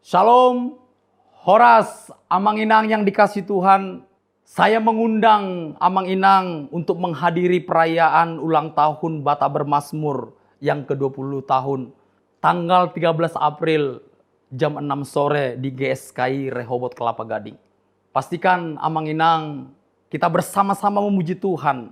Shalom, Horas, Amang Inang yang dikasih Tuhan. Saya mengundang Amang Inang untuk menghadiri perayaan ulang tahun Bata Bermazmur yang ke-20 tahun. Tanggal 13 April jam 6 sore di GSKI Rehoboth Kelapa Gading. Pastikan Amang Inang kita bersama-sama memuji Tuhan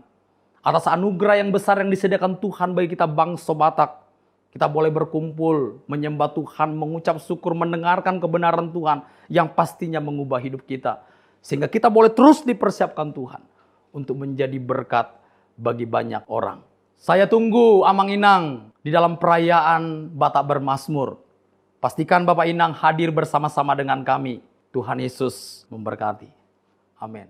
atas anugerah yang besar yang disediakan Tuhan bagi kita bangsa Batak. Kita boleh berkumpul, menyembah Tuhan, mengucap syukur, mendengarkan kebenaran Tuhan yang pastinya mengubah hidup kita. Sehingga kita boleh terus dipersiapkan Tuhan untuk menjadi berkat bagi banyak orang. Saya tunggu Amang Inang di dalam perayaan Bata Bermazmur. Pastikan Bapak Inang hadir bersama-sama dengan kami. Tuhan Yesus memberkati. Amin.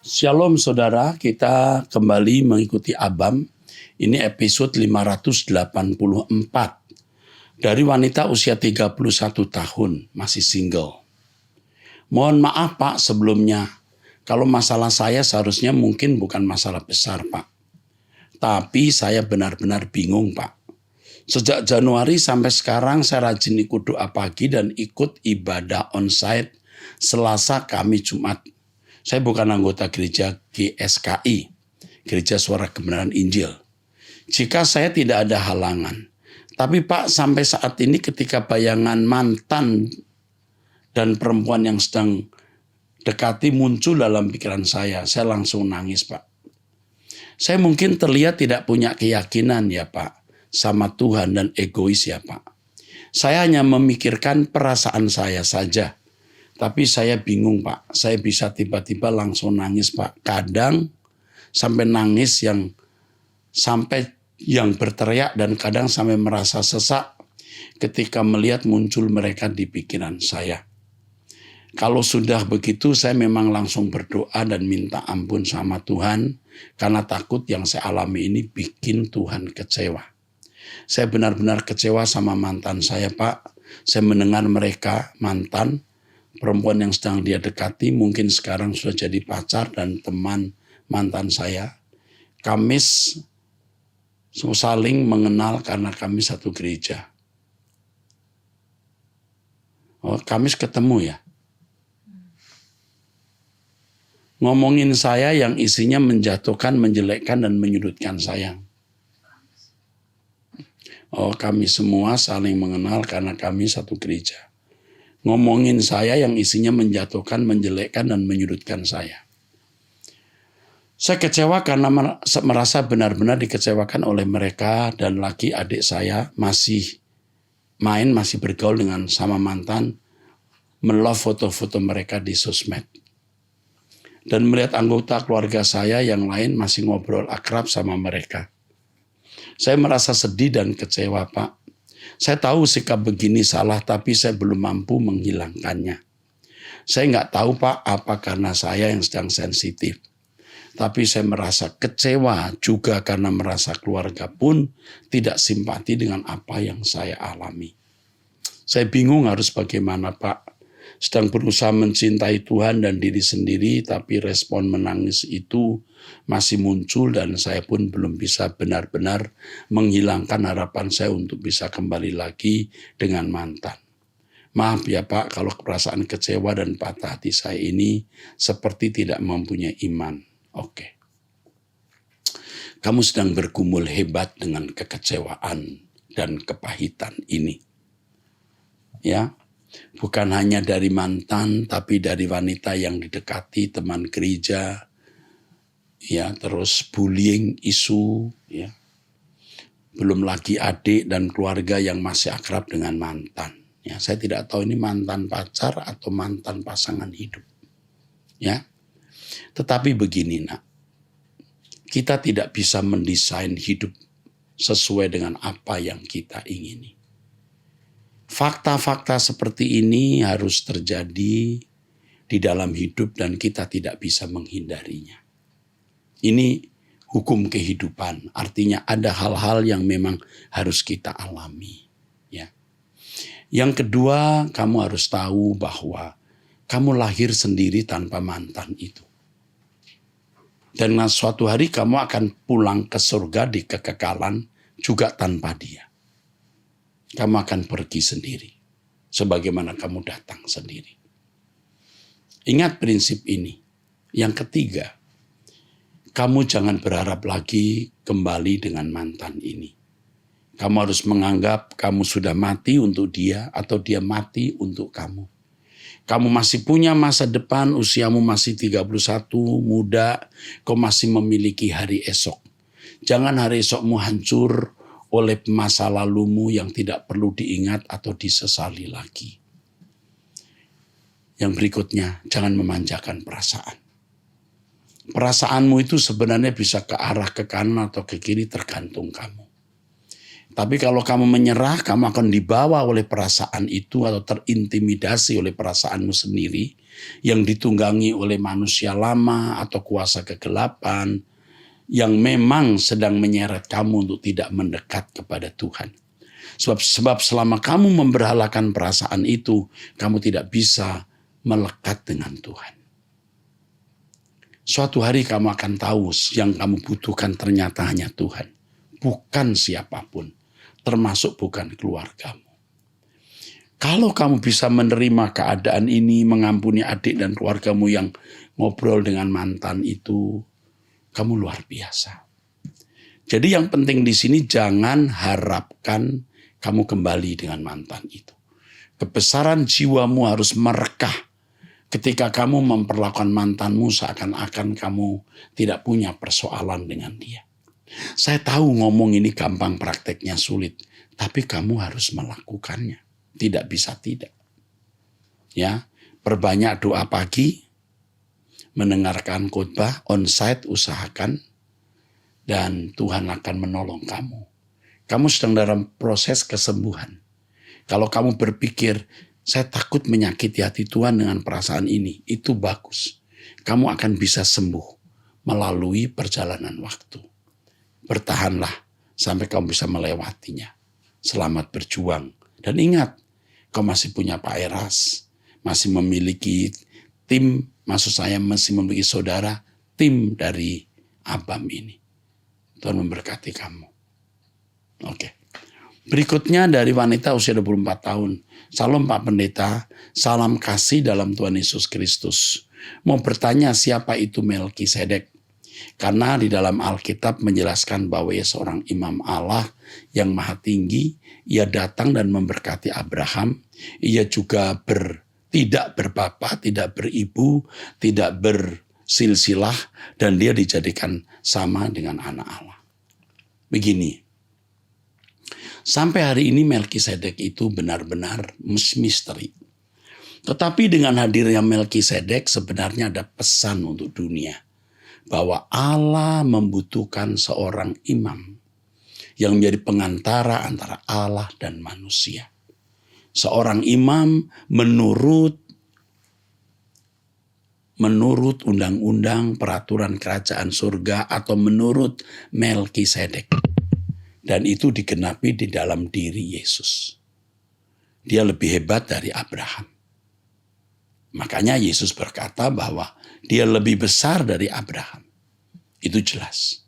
Shalom saudara, kita kembali mengikuti Abam. Ini episode 584. Dari wanita usia 31 tahun, masih single. Mohon maaf Pak sebelumnya, kalau masalah saya seharusnya mungkin bukan masalah besar Pak. Tapi saya benar-benar bingung Pak. Sejak Januari sampai sekarang saya rajin ikut doa pagi dan ikut ibadah onsite Selasa, Kamis, Jumat. Saya bukan anggota gereja GSKI, Gereja Suara Kebenaran Injil. Jika saya tidak ada halangan. Tapi Pak, sampai saat ini ketika bayangan mantan dan perempuan yang sedang dekati muncul dalam pikiran saya langsung nangis Pak. Saya mungkin terlihat tidak punya keyakinan ya Pak, sama Tuhan dan egois ya Pak. Saya hanya memikirkan perasaan saya saja. Tapi saya bingung Pak, saya bisa tiba-tiba langsung nangis Pak. Kadang sampai nangis yang berteriak dan kadang sampai merasa sesak ketika melihat muncul mereka di pikiran saya. Kalau sudah begitu saya memang langsung berdoa dan minta ampun sama Tuhan karena takut yang saya alami ini bikin Tuhan kecewa. Saya benar-benar kecewa sama mantan saya Pak. Saya mendengar mereka mantan, perempuan yang sedang dia dekati mungkin sekarang sudah jadi pacar dan teman mantan saya. Kami saling mengenal karena kami satu gereja. Oh, Kamis ketemu ya. Ngomongin saya yang isinya menjatuhkan, menjelekkan, dan menyudutkan saya. Oh, kami semua saling mengenal karena kami satu gereja. Ngomongin saya yang isinya menjatuhkan, menjelekkan, dan menyudutkan saya. Saya kecewa karena merasa benar-benar dikecewakan oleh mereka dan lagi adik saya masih bergaul dengan sama mantan, melove foto-foto mereka di sosmed. Dan melihat anggota keluarga saya yang lain masih ngobrol akrab sama mereka. Saya merasa sedih dan kecewa Pak. Saya tahu sikap begini salah, tapi saya belum mampu menghilangkannya. Saya nggak tahu Pak, apa karena saya yang sedang sensitif. Tapi saya merasa kecewa juga karena merasa keluarga pun tidak simpati dengan apa yang saya alami. Saya bingung harus bagaimana Pak. Sedang berusaha mencintai Tuhan dan diri sendiri, tapi respon menangis itu masih muncul dan saya pun belum bisa benar-benar menghilangkan harapan saya untuk bisa kembali lagi dengan mantan. Maaf ya Pak kalau perasaan kecewa dan patah hati saya ini seperti tidak mempunyai iman. Oke. Kamu sedang bergumul hebat dengan kekecewaan dan kepahitan ini. Ya. Bukan hanya dari mantan, tapi dari wanita yang didekati, teman gereja, ya, terus bullying, isu, ya. Belum lagi adik dan keluarga yang masih akrab dengan mantan. Ya, saya tidak tahu ini mantan pacar atau mantan pasangan hidup. Ya. Tetapi begini Nak, kita tidak bisa mendesain hidup sesuai dengan apa yang kita ingini. Fakta-fakta seperti ini harus terjadi di dalam hidup dan kita tidak bisa menghindarinya. Ini hukum kehidupan, artinya ada hal-hal yang memang harus kita alami. Ya. Yang kedua, kamu harus tahu bahwa kamu lahir sendiri tanpa mantan itu. Dan suatu hari kamu akan pulang ke surga di kekekalan juga tanpa dia. Kamu akan pergi sendiri. Sebagaimana kamu datang sendiri. Ingat prinsip ini. Yang ketiga, kamu jangan berharap lagi kembali dengan mantan ini. Kamu harus menganggap kamu sudah mati untuk dia atau dia mati untuk kamu. Kamu masih punya masa depan, usiamu masih 31, muda, kau masih memiliki hari esok. Jangan hari esokmu hancur oleh masa lalumu yang tidak perlu diingat atau disesali lagi. Yang berikutnya, jangan memanjakan perasaan. Perasaanmu itu sebenarnya bisa ke arah ke kanan atau ke kiri tergantung kamu. Tapi kalau kamu menyerah, kamu akan dibawa oleh perasaan itu atau terintimidasi oleh perasaanmu sendiri yang ditunggangi oleh manusia lama atau kuasa kegelapan yang memang sedang menyeret kamu untuk tidak mendekat kepada Tuhan. Sebab selama kamu memberhalakan perasaan itu, kamu tidak bisa melekat dengan Tuhan. Suatu hari kamu akan tahu yang kamu butuhkan ternyata hanya Tuhan, bukan siapapun. Termasuk bukan keluargamu. Kalau kamu bisa menerima keadaan ini, mengampuni adik dan keluargamu yang ngobrol dengan mantan itu, kamu luar biasa. Jadi yang penting di sini jangan harapkan kamu kembali dengan mantan itu. Kebesaran jiwamu harus merekah ketika kamu memperlakukan mantanmu seakan-akan kamu tidak punya persoalan dengan dia. Saya tahu ngomong ini gampang, prakteknya sulit. Tapi kamu harus melakukannya. Tidak bisa tidak. Ya, perbanyak doa pagi, mendengarkan khotbah, onsite usahakan, dan Tuhan akan menolong kamu. Kamu sedang dalam proses kesembuhan. Kalau kamu berpikir, saya takut menyakiti hati Tuhan dengan perasaan ini, itu bagus. Kamu akan bisa sembuh melalui perjalanan waktu. Bertahanlah sampai kamu bisa melewatinya. Selamat berjuang. Dan ingat, kau masih punya Pak Eras. Masih memiliki tim, maksud saya masih memiliki saudara, tim dari Abam ini. Tuhan memberkati kamu. Oke. Berikutnya dari wanita usia 24 tahun. Salam Pak Pendeta, salam kasih dalam Tuhan Yesus Kristus. Mau bertanya siapa itu Melkisedek? Karena di dalam Alkitab menjelaskan bahwa ia seorang imam Allah yang maha tinggi. Ia datang dan memberkati Abraham. Ia juga tidak berbapa, tidak beribu, tidak bersilsilah. Dan dia dijadikan sama dengan anak Allah. Begini. Sampai hari ini Melkisedek itu benar-benar misteri. Tetapi dengan hadirnya Melkisedek sebenarnya ada pesan untuk dunia. Bahwa Allah membutuhkan seorang imam yang menjadi pengantara antara Allah dan manusia. Seorang imam menurut undang-undang peraturan kerajaan surga atau menurut Melkisedek. Dan itu digenapi di dalam diri Yesus. Dia lebih hebat dari Abraham. Makanya Yesus berkata bahwa dia lebih besar dari Abraham. Itu jelas.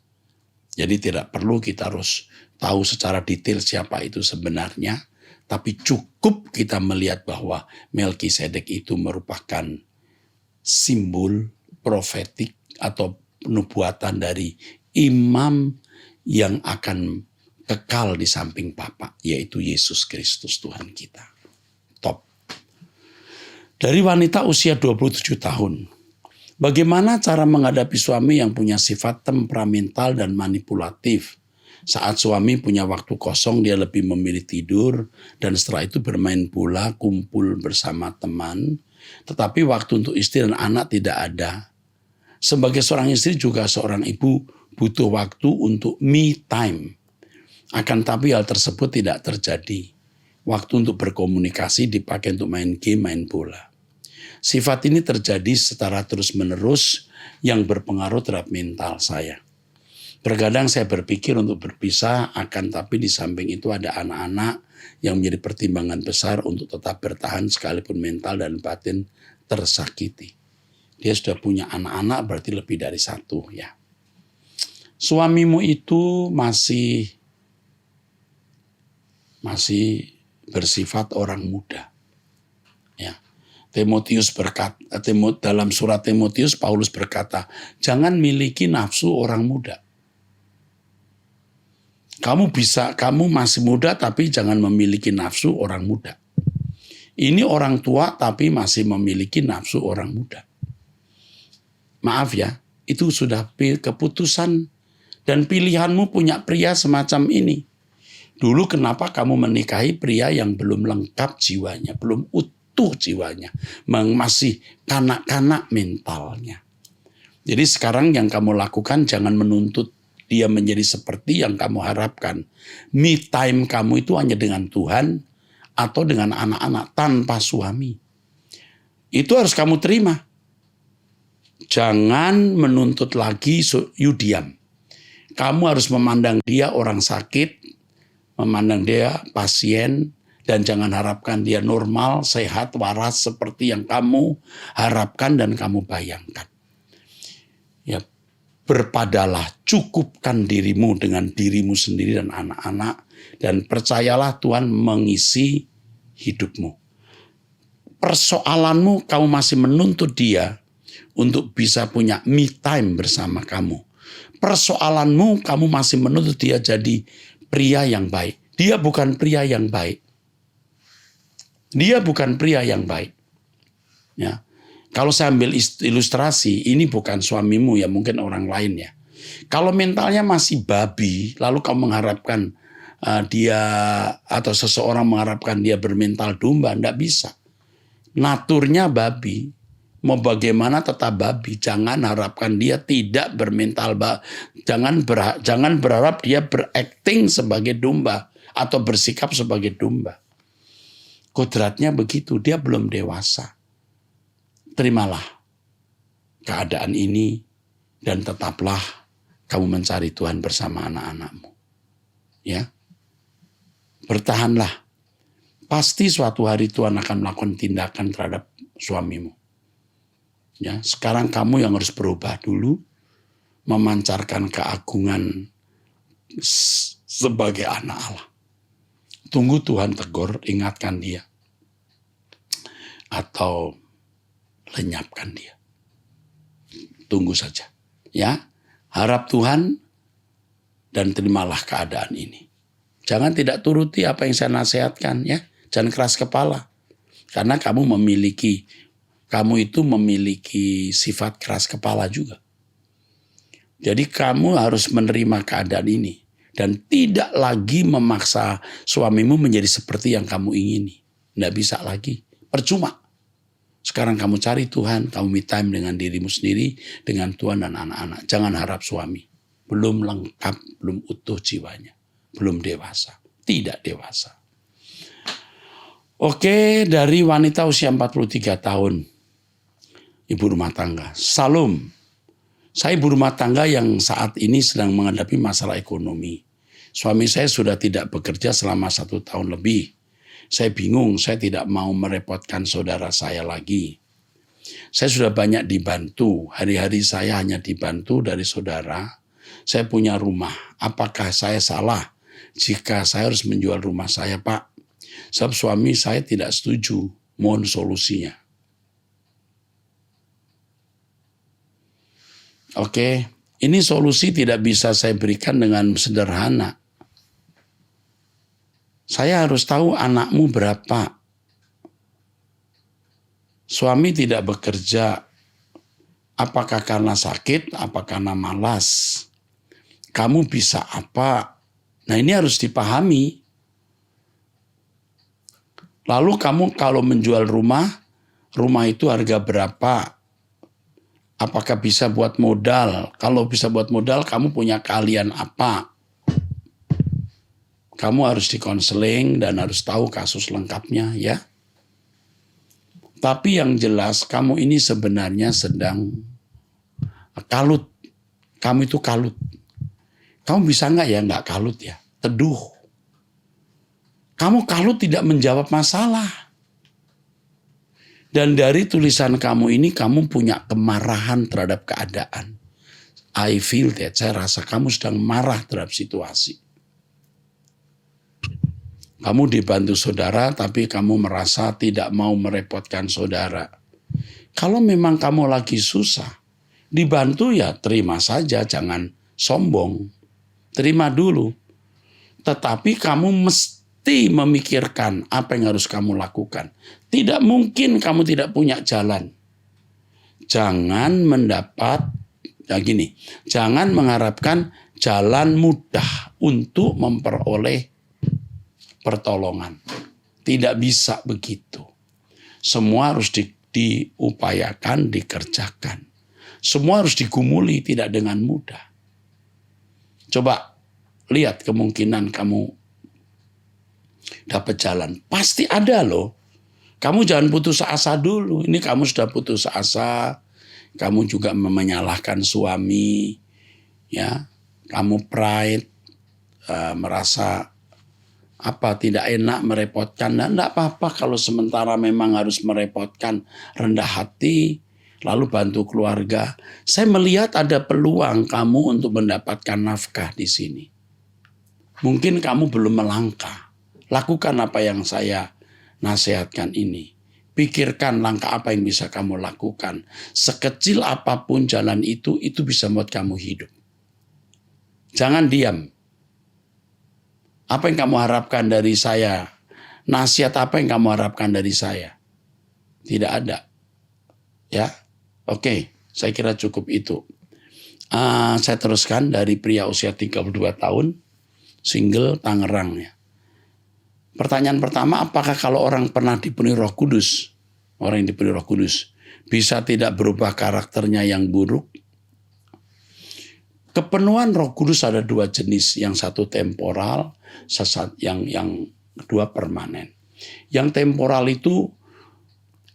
Jadi tidak perlu kita harus tahu secara detail siapa itu sebenarnya. Tapi cukup kita melihat bahwa Melkisedek itu merupakan simbol profetik atau nubuatan dari imam yang akan kekal di samping Bapa, yaitu Yesus Kristus Tuhan kita. Top. Dari wanita usia 27 tahun. Bagaimana cara menghadapi suami yang punya sifat temperamental dan manipulatif? Saat suami punya waktu kosong, dia lebih memilih tidur, dan setelah itu bermain bola, kumpul bersama teman. Tetapi waktu untuk istri dan anak tidak ada. Sebagai seorang istri juga seorang ibu butuh waktu untuk me time. Akan tapi hal tersebut tidak terjadi. Waktu untuk berkomunikasi dipakai untuk main game, main bola. Sifat ini terjadi secara terus-menerus yang berpengaruh terhadap mental saya. Terkadang saya berpikir untuk berpisah, akan tapi di samping itu ada anak-anak yang menjadi pertimbangan besar untuk tetap bertahan sekalipun mental dan batin tersakiti. Dia sudah punya anak-anak berarti lebih dari satu ya. suamimu itu masih bersifat orang muda. Ya. Dalam surat Timotius Paulus berkata, jangan miliki nafsu orang muda. Kamu masih muda tapi jangan memiliki nafsu orang muda. Ini orang tua tapi masih memiliki nafsu orang muda. Maaf ya, itu sudah keputusan dan pilihanmu punya pria semacam ini. Dulu kenapa kamu menikahi pria yang belum lengkap jiwanya, belum utuh jiwanya, masih kanak-kanak mentalnya. Jadi sekarang yang kamu lakukan jangan menuntut dia menjadi seperti yang kamu harapkan. Me time kamu itu hanya dengan Tuhan atau dengan anak-anak tanpa suami. Itu harus kamu terima. Jangan menuntut lagi, you diam. Kamu harus memandang dia orang sakit, memandang dia pasien, dan jangan harapkan dia normal, sehat, waras seperti yang kamu harapkan dan kamu bayangkan. Ya, berpadalah, cukupkan dirimu dengan dirimu sendiri dan anak-anak, dan percayalah Tuhan mengisi hidupmu. Persoalanmu kamu masih menuntut dia untuk bisa punya me time bersama kamu. Persoalanmu kamu masih menuntut dia jadi pria yang baik. Dia bukan pria yang baik. Dia bukan pria yang baik. Ya. Kalau saya ambil ilustrasi, ini bukan suamimu ya, mungkin orang lain ya. Kalau mentalnya masih babi, lalu kamu mengharapkan dia atau seseorang mengharapkan dia bermental domba, enggak bisa. Naturnya babi, mau bagaimana tetap babi. Jangan harapkan dia tidak bermental jangan berharap dia berakting sebagai domba atau bersikap sebagai domba. Kodratnya begitu, dia belum dewasa. Terimalah keadaan ini dan tetaplah kamu mencari Tuhan bersama anak-anakmu. Ya. Bertahanlah. Pasti suatu hari Tuhan akan melakukan tindakan terhadap suamimu. Ya, sekarang kamu yang harus berubah dulu, memancarkan keagungan sebagai anak Allah. Tunggu Tuhan tegur, ingatkan dia. Atau lenyapkan dia. Tunggu saja. Ya, harap Tuhan dan terimalah keadaan ini. Jangan tidak turuti apa yang saya nasihatkan ya. Jangan keras kepala. Karena kamu itu memiliki sifat keras kepala juga. Jadi kamu harus menerima keadaan ini dan tidak lagi memaksa suamimu menjadi seperti yang kamu ingini. Tidak bisa lagi. Percuma. Sekarang kamu cari Tuhan, kamu me time dengan dirimu sendiri, dengan Tuhan dan anak-anak. Jangan harap suami. Belum lengkap, belum utuh jiwanya. Belum dewasa. Tidak dewasa. Oke, dari wanita usia 43 tahun. Ibu rumah tangga. Salam. Saya ibu rumah tangga yang saat ini sedang menghadapi masalah ekonomi. Suami saya sudah tidak bekerja selama 1 tahun lebih. Saya bingung, saya tidak mau merepotkan saudara saya lagi. Saya sudah banyak dibantu, hari-hari saya hanya dibantu dari saudara. Saya punya rumah, apakah saya salah jika saya harus menjual rumah saya, Pak? Sebab suami saya tidak setuju, mohon solusinya. Oke, ini solusi tidak bisa saya berikan dengan sederhana. Saya harus tahu anakmu berapa. Suami tidak bekerja. Apakah karena sakit? Apakah karena malas? Kamu bisa apa? Nah ini harus dipahami. Lalu kamu kalau menjual rumah itu harga berapa? Apakah bisa buat modal? Kalau bisa buat modal, kamu punya keahlian apa? Kamu harus dikonseling dan harus tahu kasus lengkapnya ya. Tapi yang jelas kamu ini sebenarnya sedang kalut. Kamu itu kalut. Kamu bisa nggak ya nggak kalut ya? Teduh. Kamu kalut tidak menjawab masalah. Dan dari tulisan kamu ini kamu punya kemarahan terhadap keadaan. I feel that, saya rasa kamu sedang marah terhadap situasi. Kamu dibantu saudara, tapi kamu merasa tidak mau merepotkan saudara. Kalau memang kamu lagi susah, dibantu ya terima saja, jangan sombong. Terima dulu. Tetapi kamu mesti memikirkan apa yang harus kamu lakukan. Tidak mungkin kamu tidak punya jalan. Jangan jangan mengharapkan jalan mudah untuk memperoleh pertolongan. Tidak bisa begitu. Semua harus diupayakan, dikerjakan. Semua harus digumuli, tidak dengan mudah. Coba lihat kemungkinan kamu dapat jalan. Pasti ada loh. Kamu jangan putus asa dulu. Ini kamu sudah putus asa. Kamu juga menyalahkan suami. Ya, kamu pride, merasa tidak enak, merepotkan. Nah, tidak apa-apa kalau sementara memang harus merepotkan, rendah hati, lalu bantu keluarga. Saya melihat ada peluang kamu untuk mendapatkan nafkah di sini. Mungkin kamu belum melangkah. Lakukan apa yang saya nasihatkan ini. Pikirkan langkah apa yang bisa kamu lakukan. Sekecil apapun jalan itu bisa membuat kamu hidup. Jangan diam. Apa yang kamu harapkan dari saya? Nasihat apa yang kamu harapkan dari saya? Tidak ada. Ya, oke, saya kira cukup itu. Saya teruskan dari pria usia 32 tahun, single, Tangerang. Ya. Pertanyaan pertama, apakah kalau orang pernah dipenuhi Roh Kudus, orang yang dipenuhi Roh Kudus, bisa tidak berubah karakternya yang buruk? Kepenuhan Roh Kudus ada dua jenis, yang satu temporal, yang kedua permanen. Yang temporal itu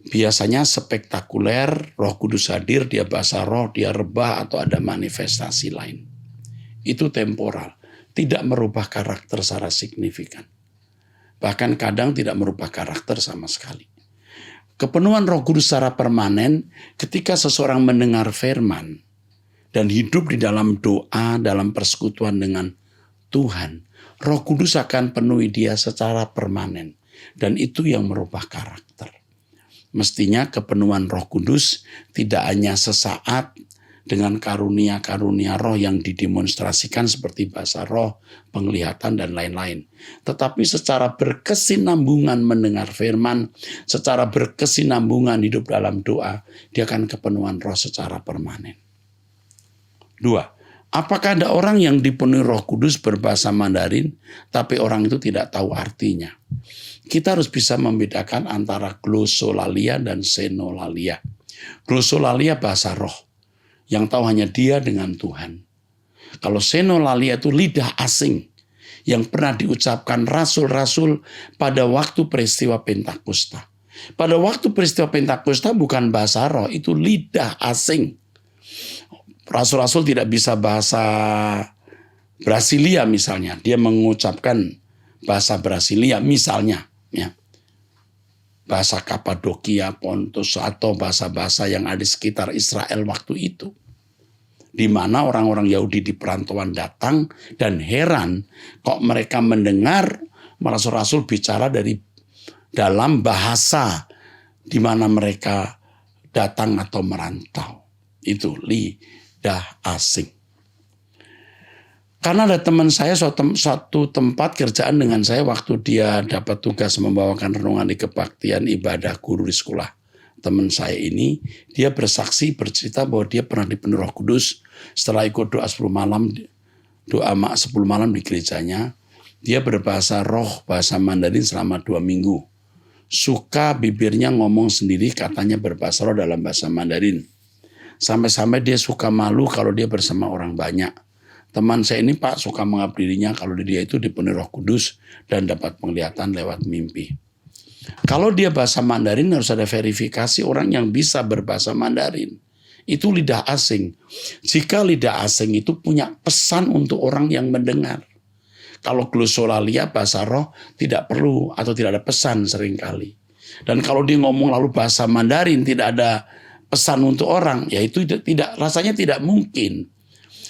biasanya spektakuler, Roh Kudus hadir, dia bahasa roh, dia rebah atau ada manifestasi lain. Itu temporal, tidak merubah karakter secara signifikan. Bahkan kadang tidak merubah karakter sama sekali. Kepenuhan Roh Kudus secara permanen ketika seseorang mendengar firman dan hidup di dalam doa, dalam persekutuan dengan Tuhan, Roh Kudus akan penuhi dia secara permanen. Dan itu yang merubah karakter. Mestinya kepenuhan Roh Kudus tidak hanya sesaat dengan karunia-karunia roh yang didemonstrasikan seperti bahasa roh, penglihatan, dan lain-lain. Tetapi secara berkesinambungan mendengar firman, secara berkesinambungan hidup dalam doa, dia akan kepenuhan roh secara permanen. 2. Apakah ada orang yang dipenuhi Roh Kudus berbahasa Mandarin, tapi orang itu tidak tahu artinya? Kita harus bisa membedakan antara glosolalia dan senolalia. Glosolalia bahasa roh, yang tahu hanya dia dengan Tuhan. Kalau senolalia itu lidah asing, yang pernah diucapkan rasul-rasul pada waktu peristiwa Pentakosta. Pada waktu peristiwa Pentakosta bukan bahasa roh, itu lidah asing. Rasul-rasul tidak bisa bahasa Brasilia misalnya. Dia mengucapkan bahasa Brasilia misalnya. Ya. Bahasa Kapadokia, Pontus, atau bahasa-bahasa yang ada di sekitar Israel waktu itu. Di mana orang-orang Yahudi di perantauan datang dan heran kok mereka mendengar rasul-rasul bicara dari dalam bahasa di mana mereka datang atau merantau. Itu lidah asing. Karena ada teman saya suatu tempat kerjaan dengan saya waktu dia dapat tugas membawakan renungan di kebaktian ibadah guru di sekolah. Teman saya ini, dia bersaksi bercerita bahwa dia pernah dipenuhi Roh Kudus setelah ikut doa 10 malam di gerejanya. Dia berbahasa roh, bahasa Mandarin selama 2 minggu. Suka bibirnya ngomong sendiri, katanya berbahasa roh dalam bahasa Mandarin. Sampai-sampai dia suka malu kalau dia bersama orang banyak. Teman saya ini Pak suka mengabdi dirinya kalau dia itu dipenuhi Roh Kudus dan dapat penglihatan lewat mimpi. Kalau dia bahasa Mandarin harus ada verifikasi orang yang bisa berbahasa Mandarin. Itu lidah asing. Jika lidah asing itu punya pesan untuk orang yang mendengar. Kalau glosolalia bahasa roh tidak perlu atau tidak ada pesan seringkali. Dan kalau dia ngomong lalu bahasa Mandarin tidak ada pesan untuk orang, ya itu rasanya tidak mungkin.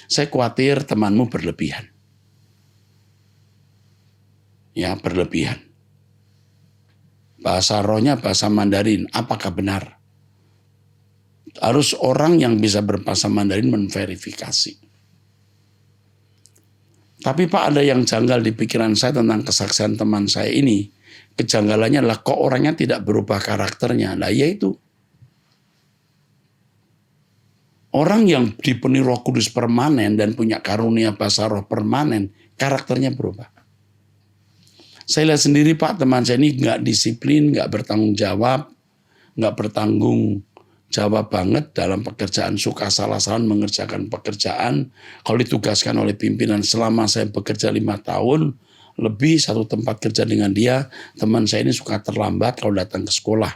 Saya khawatir temanmu berlebihan. Ya, berlebihan. Bahasa rohnya bahasa Mandarin, apakah benar? Harus orang yang bisa berbahasa Mandarin menverifikasi. Tapi Pak, ada yang janggal di pikiran saya tentang kesaksian teman saya ini. Kejanggalannya adalah kok orangnya tidak berubah karakternya. Nah, yaitu orang yang dipenuhi Roh Kudus permanen dan punya karunia bahasa roh permanen, karakternya berubah. Saya lihat sendiri Pak, teman saya ini nggak disiplin, nggak bertanggung jawab, nggak bertanggung jawab banget dalam pekerjaan, suka salah-salahan mengerjakan pekerjaan. Kalau ditugaskan oleh pimpinan, selama saya bekerja 5 tahun, lebih satu tempat kerja dengan dia, teman saya ini suka terlambat kalau datang ke sekolah.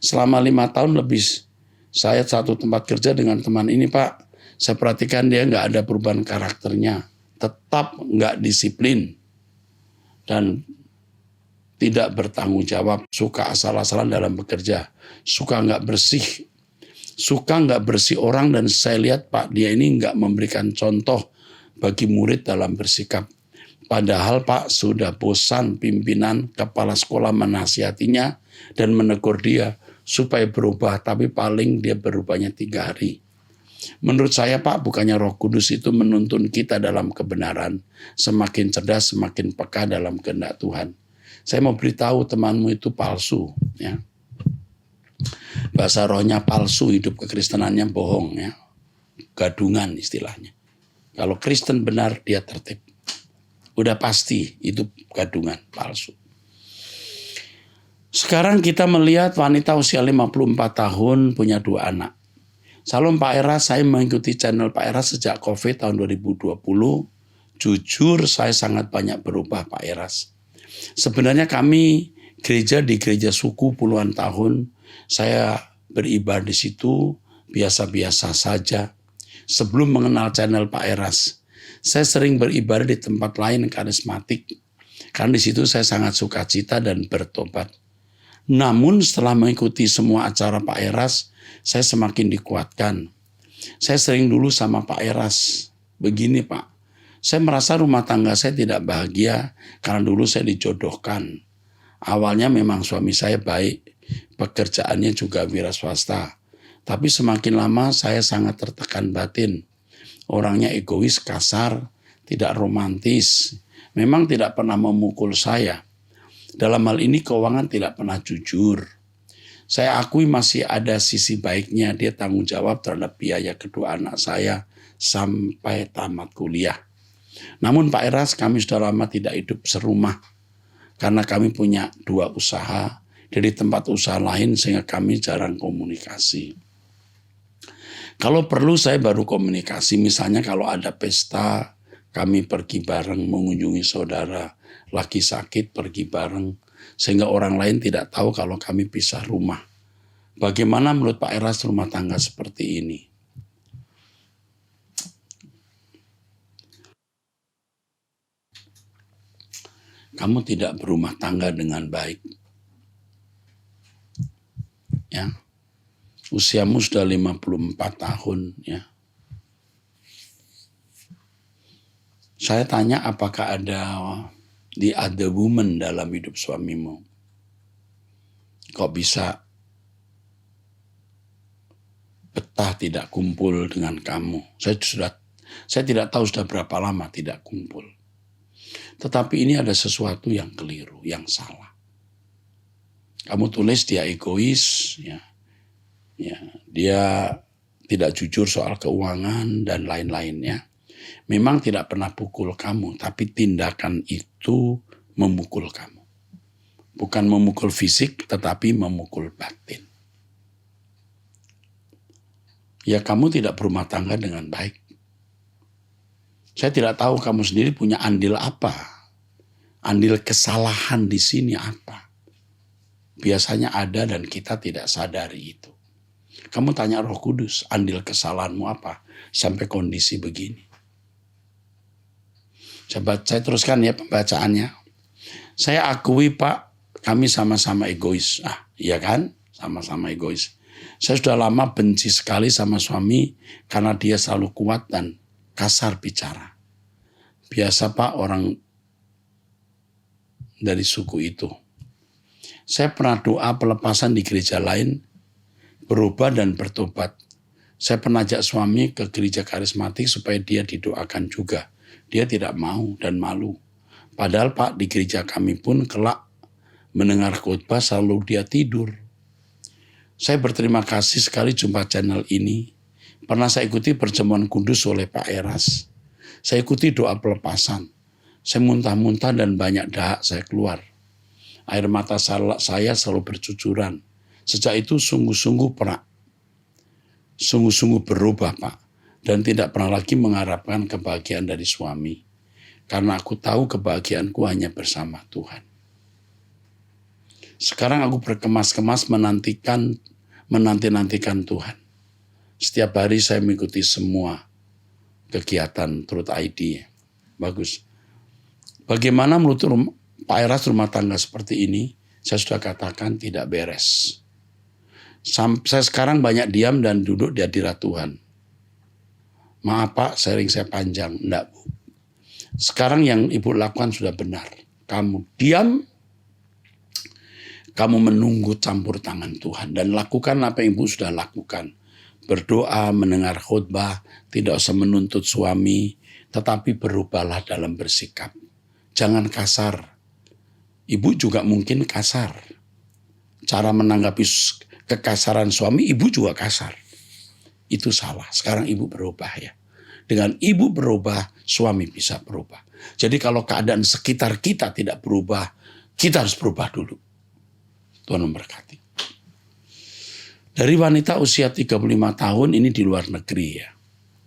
Selama 5 tahun lebih saya satu tempat kerja dengan teman ini Pak, saya perhatikan dia nggak ada perubahan karakternya, tetap nggak disiplin, dan tidak bertanggung jawab, suka asal-asalan dalam bekerja, suka nggak bersih orang, dan saya lihat Pak, dia ini nggak memberikan contoh bagi murid dalam bersikap. Padahal Pak sudah bosan pimpinan kepala sekolah menasihatinya dan menegur dia supaya berubah, tapi paling dia berubahnya 3 hari. Menurut saya Pak, bukannya Roh Kudus itu menuntun kita dalam kebenaran, semakin cerdas, semakin peka dalam kehendak Tuhan. Saya mau beritahu temanmu itu palsu, ya. Bahasa rohnya palsu, hidup kekristenannya bohong, ya. Gadungan istilahnya. Kalau Kristen benar, dia tertib. Udah pasti itu gadungan, palsu. Sekarang kita melihat wanita usia 54 tahun punya 2 anak. Salam Pak Eras, saya mengikuti channel Pak Eras sejak COVID tahun 2020. Jujur saya sangat banyak berubah Pak Eras. Sebenarnya kami gereja di gereja suku puluhan tahun. Saya beribadah di situ biasa-biasa saja. Sebelum mengenal channel Pak Eras, saya sering beribadah di tempat lain karismatik. Karena di situ saya sangat sukacita dan bertobat. Namun setelah mengikuti semua acara Pak Eras, saya semakin dikuatkan. Saya sering dulu sama Pak Eras, begini Pak, saya merasa rumah tangga saya tidak bahagia karena dulu saya dijodohkan. Awalnya memang suami saya baik, pekerjaannya juga wira swasta. Tapi semakin lama saya sangat tertekan batin. Orangnya egois, kasar, tidak romantis. Memang tidak pernah memukul saya. Dalam hal ini keuangan tidak pernah jujur. Saya akui masih ada sisi baiknya, dia tanggung jawab terhadap biaya kedua anak saya sampai tamat kuliah. Namun Pak Eras, kami sudah lama tidak hidup serumah karena kami punya 2 usaha dari tempat usaha lain sehingga kami jarang komunikasi. Kalau perlu saya baru komunikasi, misalnya kalau ada pesta kami pergi bareng mengunjungi saudara, lagi sakit pergi bareng sehingga orang lain tidak tahu kalau kami pisah rumah. Bagaimana menurut Pak Eras rumah tangga seperti ini? Kamu tidak berumah tangga dengan baik. Ya. Usiamu sudah 54 tahun, ya. Saya tanya apakah ada the other woman dalam hidup suamimu? Kok bisa betah tidak kumpul dengan kamu? Saya tidak tahu sudah berapa lama tidak kumpul. Tetapi ini ada sesuatu yang keliru, yang salah. Kamu tulis dia egois, ya, dia tidak jujur soal keuangan dan lain-lainnya. Memang tidak pernah pukul kamu, tapi tindakan itu memukul kamu. Bukan memukul fisik, tetapi memukul batin. Ya kamu tidak berumah tangga dengan baik. Saya tidak tahu kamu sendiri punya andil apa. Andil kesalahan di sini apa. Biasanya ada dan kita tidak sadari itu. Kamu tanya Roh Kudus, andil kesalahanmu apa sampai kondisi begini. Saya teruskan ya pembacaannya. Saya akui Pak, kami sama-sama egois. Iya kan? Sama-sama egois. Saya sudah lama benci sekali sama suami karena dia selalu kuat dan kasar bicara. Biasa Pak orang dari suku itu. Saya pernah doa pelepasan di gereja lain, berubah dan bertobat. Saya pernah ajak suami ke gereja karismatik supaya dia didoakan juga. Dia tidak mau dan malu. Padahal Pak di gereja kami pun kelak mendengar khotbah selalu dia tidur. Saya berterima kasih sekali jumpa channel ini. Pernah saya ikuti perjamuan kudus oleh Pak Eras. Saya ikuti doa pelepasan. Saya muntah-muntah dan banyak dahak saya keluar. Air mata saya selalu bercucuran. Sejak itu sungguh-sungguh berubah Pak. Dan tidak pernah lagi mengharapkan kebahagiaan dari suami. Karena aku tahu kebahagiaanku hanya bersama Tuhan. Sekarang aku berkemas-kemas menanti-nantikan Tuhan. Setiap hari saya mengikuti semua kegiatan Truth ID. Bagus. Bagaimana menurut Pak Eras rumah tangga seperti ini? Saya sudah katakan tidak beres. Saya sekarang banyak diam dan duduk di hadirat Tuhan. Maaf Pak, sharing saya panjang. Enggak Bu. Sekarang yang Ibu lakukan sudah benar. Kamu diam, kamu menunggu campur tangan Tuhan. Dan lakukan apa yang Ibu sudah lakukan. Berdoa, mendengar khotbah, tidak usah menuntut suami, tetapi berubahlah dalam bersikap. Jangan kasar. Ibu juga mungkin kasar. Cara menanggapi kekasaran suami, ibu juga kasar. Itu salah. Sekarang ibu berubah ya. Dengan ibu berubah, suami bisa berubah. Jadi kalau keadaan sekitar kita tidak berubah, kita harus berubah dulu. Tuhan memberkati. Dari wanita usia 35 tahun ini di luar negeri ya.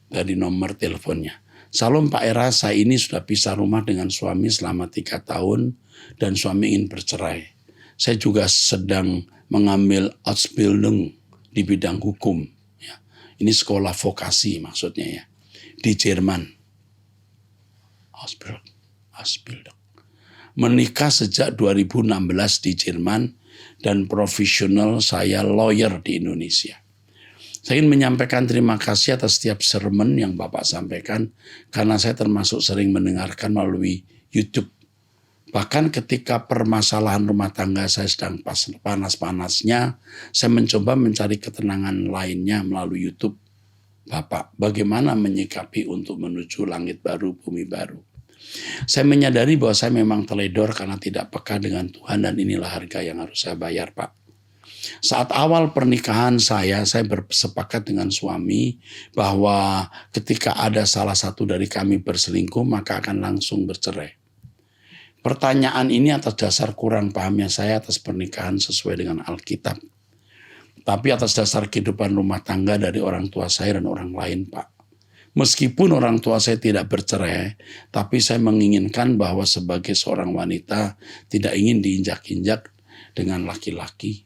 Dari nomor teleponnya. Salam Pak Eras, saya ini sudah pisah rumah dengan suami selama 3 tahun dan suami ingin bercerai. Saya juga sedang mengambil Ausbildung di bidang hukum. Ya. Ini sekolah vokasi maksudnya ya. Di Jerman. Ausbildung. Menikah sejak 2016 di Jerman dan profesional saya lawyer di Indonesia. Saya ingin menyampaikan terima kasih atas setiap sermon yang Bapak sampaikan karena saya termasuk sering mendengarkan melalui YouTube. Bahkan ketika permasalahan rumah tangga saya sedang panas-panasnya, saya mencoba mencari ketenangan lainnya melalui YouTube. Bapak, bagaimana menyikapi untuk menuju langit baru, bumi baru? Saya menyadari bahwa saya memang teledor karena tidak peka dengan Tuhan dan inilah harga yang harus saya bayar, Pak. Saat awal pernikahan saya bersepakat dengan suami bahwa ketika ada salah satu dari kami berselingkuh, maka akan langsung bercerai. Pertanyaan ini atas dasar kurang pahamnya saya atas pernikahan sesuai dengan Alkitab. Tapi atas dasar kehidupan rumah tangga dari orang tua saya dan orang lain, Pak. Meskipun orang tua saya tidak bercerai, tapi saya menginginkan bahwa sebagai seorang wanita tidak ingin diinjak-injak dengan laki-laki.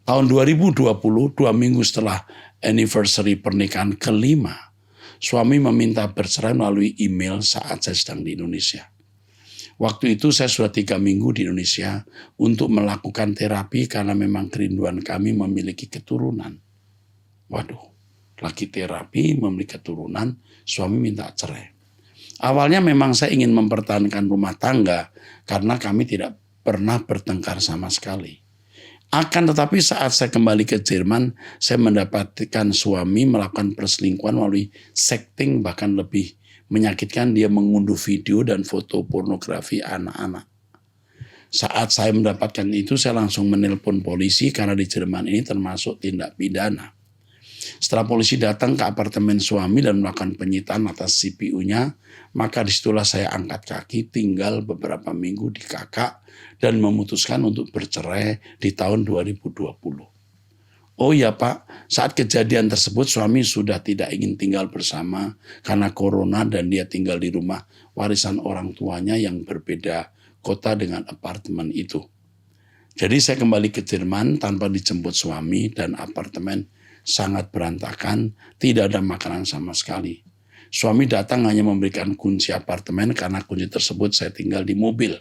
Tahun 2020, 2 minggu setelah anniversary pernikahan kelima, suami meminta bercerai melalui email saat saya sedang di Indonesia. Waktu itu saya sudah 3 minggu di Indonesia untuk melakukan terapi karena memang kerinduan kami memiliki keturunan. Waduh, lagi terapi memiliki keturunan, suami minta cerai. Awalnya memang saya ingin mempertahankan rumah tangga karena kami tidak pernah bertengkar sama sekali. Akan tetapi saat saya kembali ke Jerman, saya mendapatkan suami melakukan perselingkuhan melalui sexting, bahkan lebih menyakitkan, dia mengunduh video dan foto pornografi anak-anak. Saat saya mendapatkan itu, saya langsung menelpon polisi karena di Jerman ini termasuk tindak pidana. Setelah polisi datang ke apartemen suami dan melakukan penyitaan atas CPU-nya, maka disitulah saya angkat kaki, tinggal beberapa minggu di Kakak dan memutuskan untuk bercerai di tahun 2020. Oh ya Pak, saat kejadian tersebut suami sudah tidak ingin tinggal bersama karena corona dan dia tinggal di rumah warisan orang tuanya yang berbeda kota dengan apartemen itu. Jadi saya kembali ke Jerman tanpa dijemput suami dan apartemen sangat berantakan, tidak ada makanan sama sekali. Suami datang hanya memberikan kunci apartemen karena kunci tersebut saya tinggal di mobil.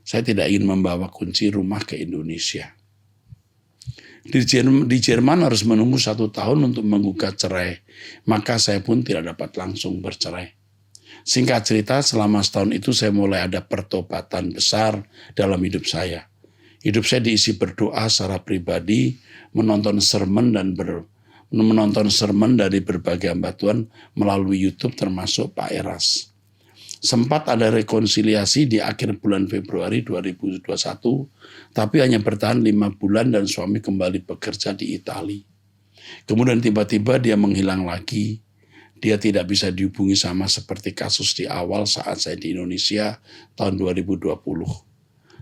Saya tidak ingin membawa kunci rumah ke Indonesia. Di Jerman harus menunggu 1 tahun untuk menggugat cerai. Maka saya pun tidak dapat langsung bercerai. Singkat cerita, selama setahun itu saya mulai ada pertobatan besar dalam hidup saya. Hidup saya diisi berdoa secara pribadi, menonton sermon dari berbagai hamba Tuhan melalui YouTube termasuk Pak Eras. Sempat ada rekonsiliasi di akhir bulan Februari 2021, tapi hanya bertahan 5 bulan dan suami kembali bekerja di Italia. Kemudian tiba-tiba dia menghilang lagi. Dia tidak bisa dihubungi sama seperti kasus di awal saat saya di Indonesia tahun 2020.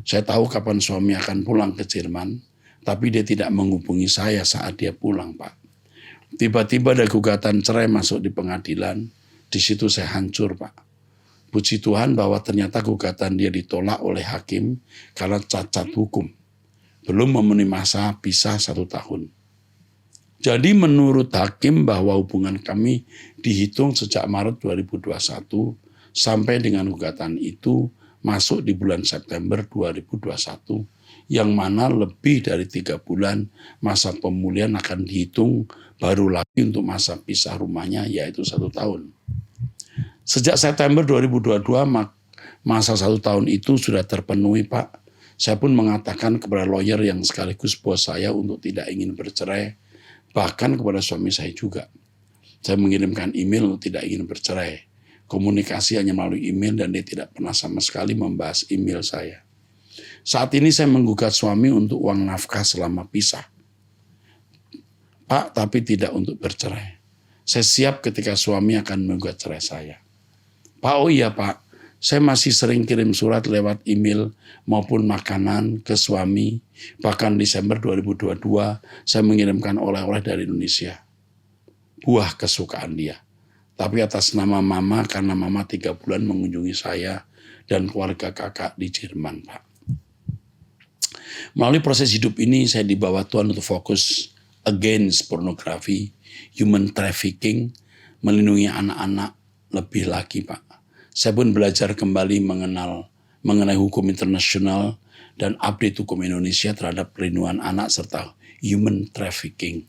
Saya tahu kapan suami akan pulang ke Jerman, tapi dia tidak menghubungi saya saat dia pulang, Pak. Tiba-tiba ada gugatan cerai masuk di pengadilan. Di situ saya hancur, Pak. Puji Tuhan bahwa ternyata gugatan dia ditolak oleh hakim karena cacat hukum. Belum memenuhi masa pisah 1 tahun. Jadi menurut hakim bahwa hubungan kami dihitung sejak Maret 2021 sampai dengan gugatan itu masuk di bulan September 2021, yang mana lebih dari 3 bulan masa pemulihan akan dihitung baru lagi untuk masa pisah rumahnya, yaitu 1 tahun. Sejak September 2022, masa 1 tahun itu sudah terpenuhi, Pak. Saya pun mengatakan kepada lawyer yang sekaligus bos saya untuk tidak ingin bercerai, bahkan kepada suami saya juga. Saya mengirimkan email untuk tidak ingin bercerai. Komunikasi hanya melalui email dan dia tidak pernah sama sekali membahas email saya. Saat ini saya menggugat suami untuk uang nafkah selama pisah. Pak, tapi tidak untuk bercerai. Saya siap ketika suami akan menggugat cerai saya. Pak, oh iya Pak, saya masih sering kirim surat lewat email maupun makanan ke suami. Bahkan Desember 2022, saya mengirimkan oleh-oleh dari Indonesia. Buah kesukaan dia. Tapi atas nama mama, karena mama 3 bulan mengunjungi saya dan keluarga kakak di Jerman, Pak. Melalui proses hidup ini, saya dibawa Tuhan untuk fokus against pornografi, human trafficking, melindungi anak-anak lebih lagi, Pak. Saya pun belajar kembali mengenai hukum internasional dan update hukum Indonesia terhadap perlindungan anak serta human trafficking.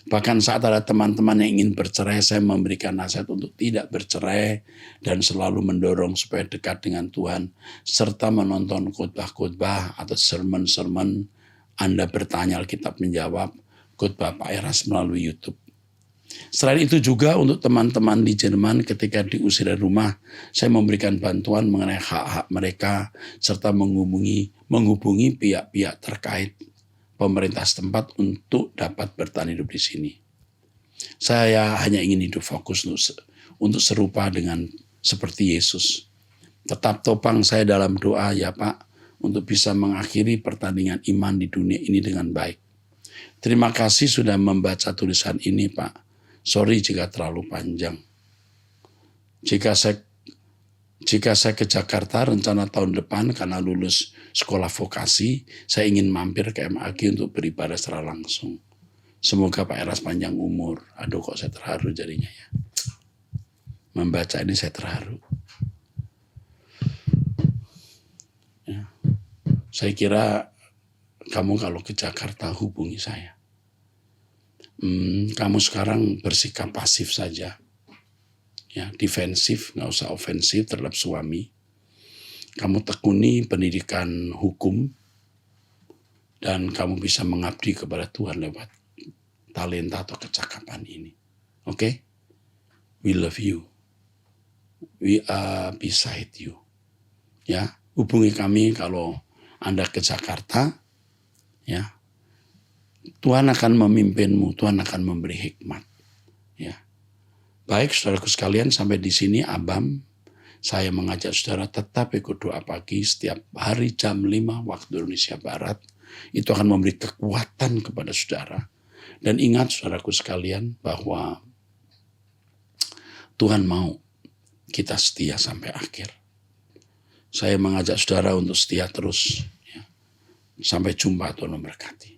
Bahkan saat ada teman-teman yang ingin bercerai, saya memberikan nasihat untuk tidak bercerai dan selalu mendorong supaya dekat dengan Tuhan, serta menonton khotbah-khotbah atau sermon-sermon. Anda bertanya, Alkitab menjawab, khotbah Pak Eras melalui YouTube. Selain itu juga untuk teman-teman di Jerman ketika diusir dari rumah, saya memberikan bantuan mengenai hak-hak mereka serta menghubungi pihak-pihak terkait pemerintah setempat untuk dapat bertahan hidup di sini. Saya hanya ingin hidup fokus untuk serupa dengan seperti Yesus. Tetap topang saya dalam doa ya Pak, untuk bisa mengakhiri pertandingan iman di dunia ini dengan baik. Terima kasih sudah membaca tulisan ini Pak. Sorry jika terlalu panjang. Jika saya ke Jakarta rencana tahun depan karena lulus sekolah vokasi, saya ingin mampir ke MAG untuk beribadah secara langsung. Semoga Pak Eras panjang umur. Aduh kok saya terharu jadinya ya. Membaca ini saya terharu. Ya. Saya kira kamu kalau ke Jakarta hubungi saya. Kamu sekarang bersikap pasif saja. Ya, defensif, nggak usah ofensif terhadap suami. Kamu tekuni pendidikan hukum dan kamu bisa mengabdi kepada Tuhan lewat talenta atau kecakapan ini. Oke? We love you. We are beside you. Ya, hubungi kami kalau Anda ke Jakarta. Ya. Tuhan akan memimpinmu, Tuhan akan memberi hikmat. Ya. Baik, saudaraku sekalian, sampai di sini Abam. Saya mengajak saudara tetap ikut doa pagi setiap hari jam 5 waktu Indonesia Barat. Itu akan memberi kekuatan kepada saudara. Dan ingat saudaraku sekalian bahwa Tuhan mau kita setia sampai akhir. Saya mengajak saudara untuk setia terus. Ya. Sampai jumpa, Tuhan memberkati.